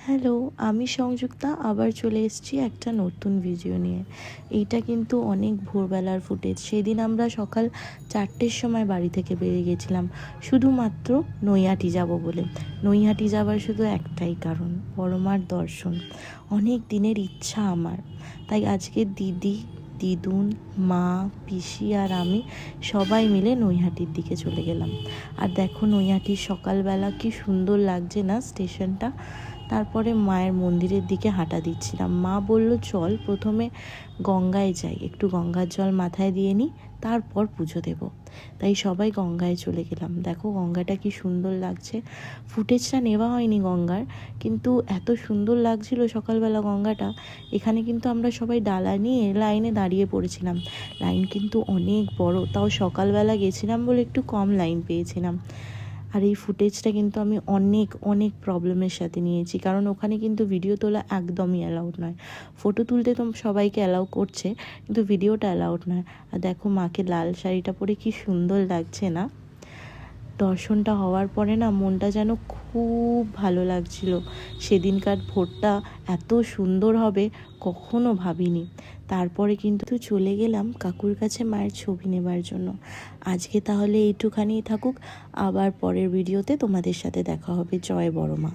Hello, আমি সংযুক্তা আবার চলে এসেছি একটা নতুন ভিডিও নিয়ে। এইটা কিন্তু অনেক ভোরবেলার ফুটেজ। সেদিন আমরা সকাল 4টের সময় বাড়ি থেকে বেরিয়ে গেছিলাম শুধুমাত্র নৈহাটি যাব বলে। নৈহাটি যাবার শুধু একটাই কারণ, বড়মার দর্শন। অনেক দিনের ইচ্ছা আমার, তাই আজকে দিদি, দিদুন, মা, পিসি আর আমি সবাই মিলে নৈহাটির দিকে চলে গেলাম। আর দেখো নৈহাটির সকালবেলা কি সুন্দর লাগছে না স্টেশনটা। তারপরে মায়ের মন্দিরের দিকে হাঁটা দিচ্ছিলাম। মা বলল চল প্রথমে গঙ্গায় যাই, একটু গঙ্গার জল মাথায় দিয়ে নিই, তারপর পুজো দেব। তাই সবাই গঙ্গায় চলে গেলাম। দেখো গঙ্গাটা কি সুন্দর লাগছে। ফুটেজটা নেওয়া হয়নি গঙ্গার, কিন্তু এত সুন্দর লাগছিল সকালবেলা গঙ্গাটা। এখানে কিন্তু আমরা সবাই ডালা নিয়ে লাইনে দাঁড়িয়ে পড়েছিলাম। লাইন কিন্তু অনেক বড়, তাও সকালবেলা গেছিলাম বলে একটু কম লাইন পেয়েছিলাম। আর এই ফুটেজটা কিন্তু আমি অনেক অনেক প্রবলেমের সাথে নিয়েছি, কারণ ওখানে কিন্তু ভিডিও তোলা একদমই অ্যালাউড নয়। ফটো তুলতে তো সবাইকে অ্যালাউ করছে, কিন্তু ভিডিওটা অ্যালাউড নয়। আর দেখো মাকে লাল শাড়িটা পরে কি সুন্দর লাগছে না। দর্শনটা হওয়ার পরে না মনটা যেন খুব ভালো লাগছিল। সেদিনকার ভোরটা এত সুন্দর হবে কখনো ভাবিনি। তারপরে কিন্তু চলে গেলাম কাকুর কাছে মায়ের ছবি নেবার জন্য। আজকে তাহলে এইটুখানি থাকুক, আবার পরের ভিডিওতে তোমাদের সাথে দেখা হবে। জয় বড়মা।